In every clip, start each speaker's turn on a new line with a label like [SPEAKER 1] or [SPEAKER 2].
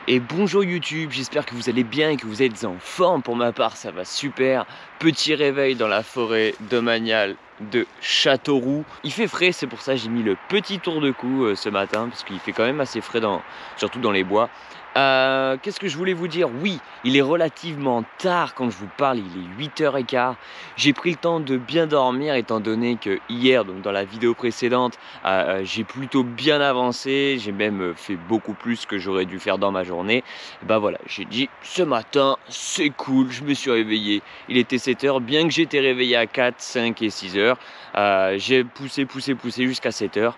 [SPEAKER 1] Et bonjour YouTube, j'espère que vous allez bien et que vous êtes en forme. Pour ma part, ça va super. Petit réveil dans la forêt domaniale de Châteauroux. Il fait frais, c'est pour ça que j'ai mis le petit tour de cou ce matin, parce qu'il fait quand même assez frais, surtout dans les bois. Qu'est-ce que je voulais vous dire? Oui, il est relativement tard quand je vous parle, il est 8h15. J'ai pris le temps de bien dormir étant donné que hier, donc dans la vidéo précédente, j'ai plutôt bien avancé. J'ai même fait beaucoup plus que j'aurais dû faire dans ma journée. Et ben voilà, j'ai dit ce matin, c'est cool, je me suis réveillé. Il était 7h, bien que j'étais réveillé à 4, 5 et 6h. J'ai poussé jusqu'à 7h.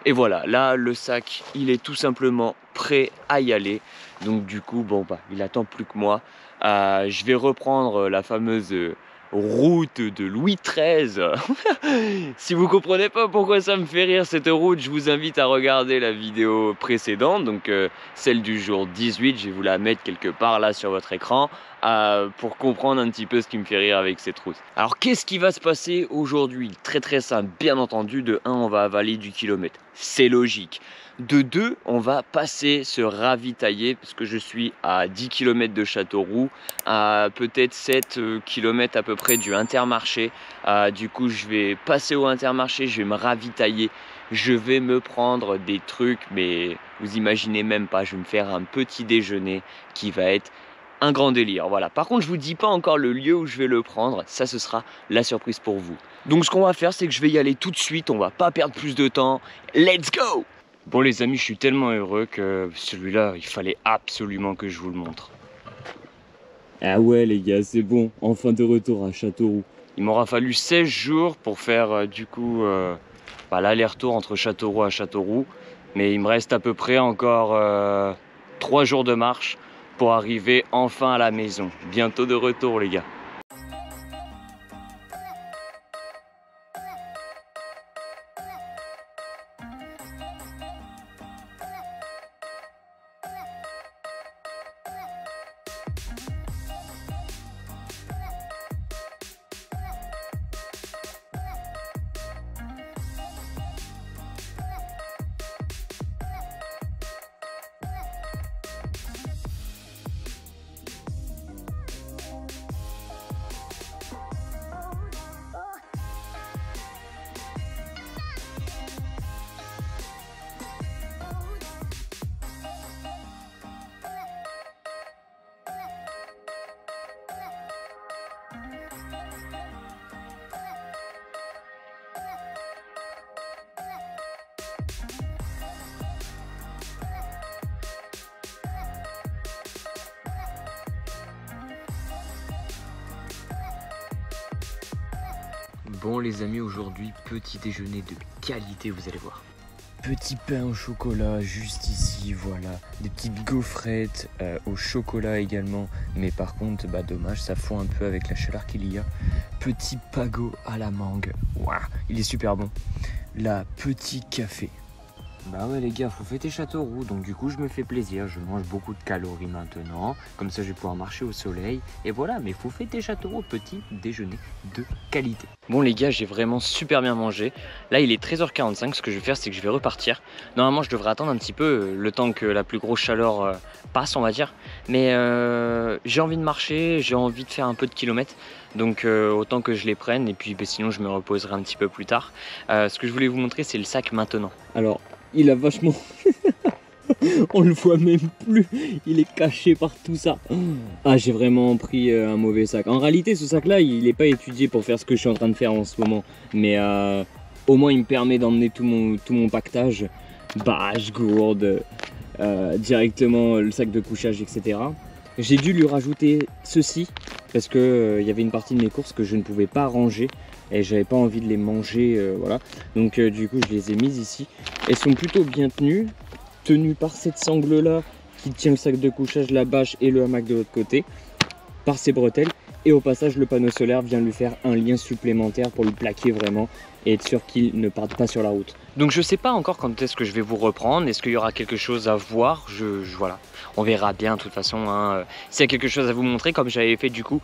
[SPEAKER 1] Et voilà, là, le sac, il est tout simplement prêt à y aller. Donc du coup, bon bah, il attend plus que moi. Je vais reprendre la fameuse route de Louis XIII. Si vous comprenez pas pourquoi ça me fait rire cette route, je vous invite à regarder la vidéo précédente, donc celle du jour 18. Je vais vous la mettre quelque part là sur votre écran pour comprendre un petit peu ce qui me fait rire avec cette route. Alors qu'est-ce qui va se passer aujourd'hui? Très simple, bien entendu. De 1, on va avaler du kilomètre, c'est logique. De 2, on va passer se ravitailler parce que je suis à 10 km de Châteauroux, à peut-être 7 km à peu près du Intermarché. Du coup, je vais passer au Intermarché, je vais me ravitailler, je vais me prendre des trucs, mais vous imaginez même pas, je vais me faire un petit déjeuner qui va être un grand délire. Voilà. Par contre, je vous dis pas encore le lieu où je vais le prendre, ça ce sera la surprise pour vous. Donc ce qu'on va faire, c'est que je vais y aller tout de suite, on va pas perdre plus de temps. Let's go! Bon les amis, je suis tellement heureux que celui-là, il fallait absolument que je vous le montre. Ah ouais les gars, c'est bon, enfin de retour à Châteauroux. Il m'aura fallu 16 jours pour faire du coup l'aller-retour entre Châteauroux à Châteauroux. Mais il me reste à peu près encore 3 jours de marche pour arriver enfin à la maison. Bientôt de retour les gars. Bon les amis, aujourd'hui petit déjeuner de qualité, vous allez voir. Petit pain au chocolat juste ici, voilà. Des petites gaufrettes au chocolat également. Mais par contre, dommage, ça fond un peu avec la chaleur qu'il y a. Petit pago à la mangue. Waouh, il est super bon. Là, petit café. Bah ouais les gars, faut fêter Châteauroux, donc du coup je me fais plaisir, je mange beaucoup de calories maintenant, comme ça je vais pouvoir marcher au soleil, et voilà, mais faut fêter Châteauroux, petit déjeuner de qualité. Bon les gars, j'ai vraiment super bien mangé, là il est 13h45, ce que je vais faire c'est que je vais repartir. Normalement je devrais attendre un petit peu le temps que la plus grosse chaleur passe on va dire, mais j'ai envie de marcher, j'ai envie de faire un peu de kilomètres. Donc autant que je les prenne et puis sinon je me reposerai un petit peu plus tard. Ce que je voulais vous montrer c'est le sac maintenant. Alors il a vachement... on le voit même plus, il est caché par tout ça. Ah j'ai vraiment pris un mauvais sac. En réalité ce sac là il n'est pas étudié pour faire ce que je suis en train de faire en ce moment. Mais au moins il me permet d'emmener tout mon pactage. Bâche, gourde, directement le sac de couchage etc. J'ai dû lui rajouter ceci parce que y avait une partie de mes courses que je ne pouvais pas ranger et j'avais pas envie de les manger, voilà. Donc du coup je les ai mises ici. Elles sont plutôt bien tenues par cette sangle là qui tient le sac de couchage, la bâche et le hamac de l'autre côté, par ces bretelles. Et au passage, le panneau solaire vient lui faire un lien supplémentaire pour le plaquer vraiment et être sûr qu'il ne parte pas sur la route. Donc je sais pas encore quand est-ce que je vais vous reprendre, est-ce qu'il y aura quelque chose à voir, voilà, on verra bien de toute façon, hein. S'il y a quelque chose à vous montrer comme j'avais fait du coup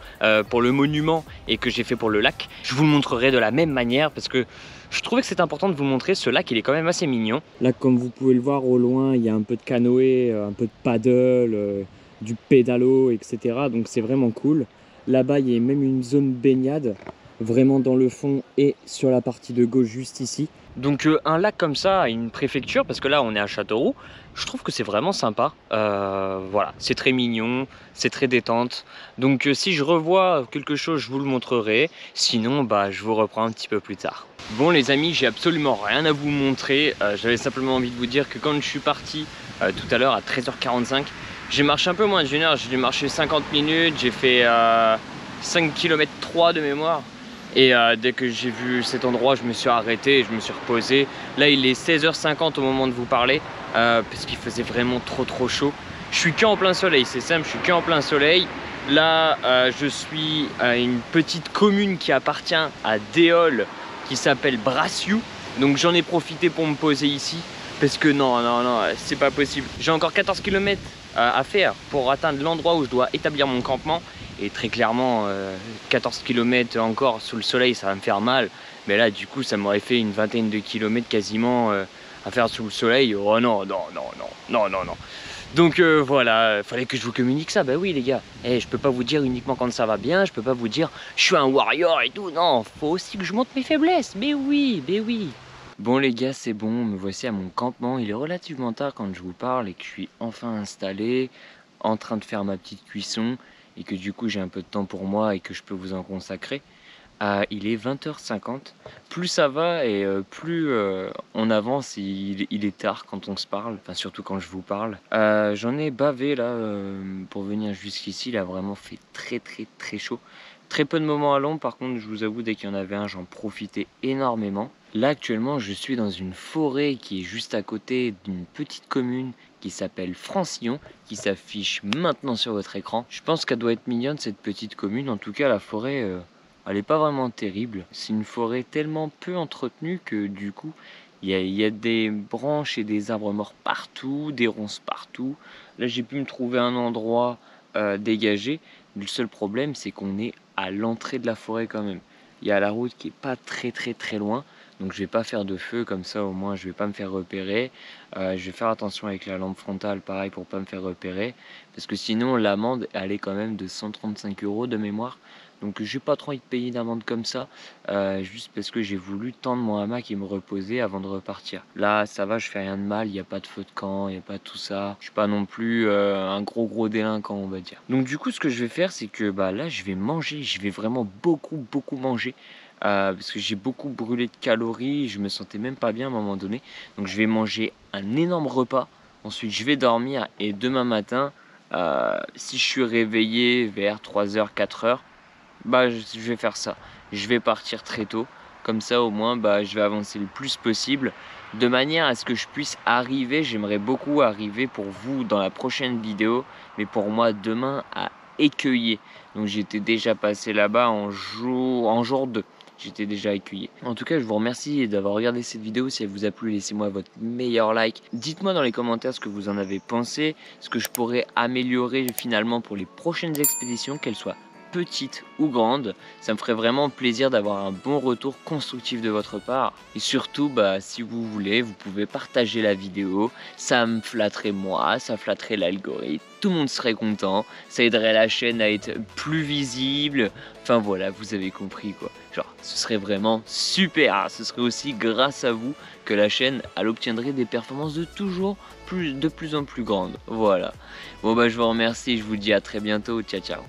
[SPEAKER 1] pour le monument et que j'ai fait pour le lac, je vous le montrerai de la même manière parce que je trouvais que c'est important de vous montrer ce lac, il est quand même assez mignon. Là comme vous pouvez le voir au loin, il y a un peu de canoë, un peu de paddle, du pédalo, etc. Donc c'est vraiment cool. Là-bas il y a même une zone baignade, vraiment dans le fond et sur la partie de gauche juste ici. Donc un lac comme ça à une préfecture, parce que là on est à Châteauroux, je trouve que c'est vraiment sympa. Voilà, c'est très mignon, c'est très détente. Donc si je revois quelque chose, je vous le montrerai. Sinon, bah, je vous reprends un petit peu plus tard. Bon les amis, j'ai absolument rien à vous montrer. J'avais simplement envie de vous dire que quand je suis parti tout à l'heure à 13h45, j'ai marché un peu moins d'une heure. J'ai dû marcher 50 minutes, j'ai fait 5 km 3 de mémoire. Et dès que j'ai vu cet endroit, je me suis arrêté et je me suis reposé. Là, il est 16h50 au moment de vous parler, parce qu'il faisait vraiment trop chaud. Je suis qu'en plein soleil, c'est simple, je suis qu'en plein soleil. Là, je suis à une petite commune qui appartient à Déol, qui s'appelle Brassiou. Donc j'en ai profité pour me poser ici, parce que non, c'est pas possible. J'ai encore 14 km à faire pour atteindre l'endroit où je dois établir mon campement. Et très clairement, 14 km encore sous le soleil, ça va me faire mal. Mais là, du coup, ça m'aurait fait une vingtaine de kilomètres quasiment à faire sous le soleil. Oh non. Donc voilà, fallait que je vous communique ça. Bah oui les gars, je peux pas vous dire uniquement quand ça va bien, je peux pas vous dire je suis un warrior et tout. Non, faut aussi que je montre mes faiblesses. Mais oui. Bon les gars, c'est bon, me voici à mon campement. Il est relativement tard quand je vous parle et que je suis enfin installé, en train de faire ma petite cuisson. Et que du coup j'ai un peu de temps pour moi et que je peux vous en consacrer. Il est 20h50, plus ça va et plus on avance, il est tard quand on se parle, enfin surtout quand je vous parle. J'en ai bavé là pour venir jusqu'ici, il a vraiment fait très chaud. Très peu de moments à l'ombre, par contre je vous avoue dès qu'il y en avait un j'en profitais énormément. Là actuellement je suis dans une forêt qui est juste à côté d'une petite commune qui s'appelle Francillon, qui s'affiche maintenant sur votre écran. Je pense qu'elle doit être mignonne cette petite commune, en tout cas la forêt elle n'est pas vraiment terrible. C'est une forêt tellement peu entretenue que du coup il y a des branches et des arbres morts partout, des ronces partout. Là j'ai pu me trouver un endroit dégagé. Le seul problème c'est qu'on est à l'entrée de la forêt quand même. Il y a la route qui est pas très loin. Donc je vais pas faire de feu comme ça, au moins je vais pas me faire repérer. Je vais faire attention avec la lampe frontale, pareil pour pas me faire repérer. Parce que sinon l'amende elle est quand même de 135 € de mémoire. Donc j'ai pas trop envie de payer d'amende comme ça. Juste parce que j'ai voulu tendre mon hamac et me reposer avant de repartir. Là ça va, je fais rien de mal, il n'y a pas de feu de camp, il n'y a pas tout ça. Je suis pas non plus un gros délinquant on va dire. Donc du coup ce que je vais faire c'est que là je vais manger, je vais vraiment beaucoup manger. Parce que j'ai beaucoup brûlé de calories, je me sentais même pas bien à un moment donné. Donc je vais manger un énorme repas, ensuite je vais dormir et demain matin, si je suis réveillé vers 3h, 4h, je vais faire ça. Je vais partir très tôt, comme ça au moins je vais avancer le plus possible, de manière à ce que je puisse arriver, j'aimerais beaucoup arriver pour vous dans la prochaine vidéo, mais pour moi demain à Écueillé. Donc j'étais déjà passé là-bas en jour 2. J'étais déjà accueilli. En tout cas, je vous remercie d'avoir regardé cette vidéo. Si elle vous a plu, laissez-moi votre meilleur like. Dites-moi dans les commentaires ce que vous en avez pensé, ce que je pourrais améliorer finalement pour les prochaines expéditions, qu'elles soient petites ou grandes. Ça me ferait vraiment plaisir d'avoir un bon retour constructif de votre part. Et surtout, si vous voulez, vous pouvez partager la vidéo. Ça me flatterait moi, ça flatterait l'algorithme. Tout le monde serait content. Ça aiderait la chaîne à être plus visible. Enfin voilà, vous avez compris quoi. Genre, ce serait vraiment super. Ce serait aussi grâce à vous que la chaîne, elle obtiendrait des performances de plus en plus grandes. Voilà. Bon je vous remercie. Je vous dis à très bientôt. Ciao.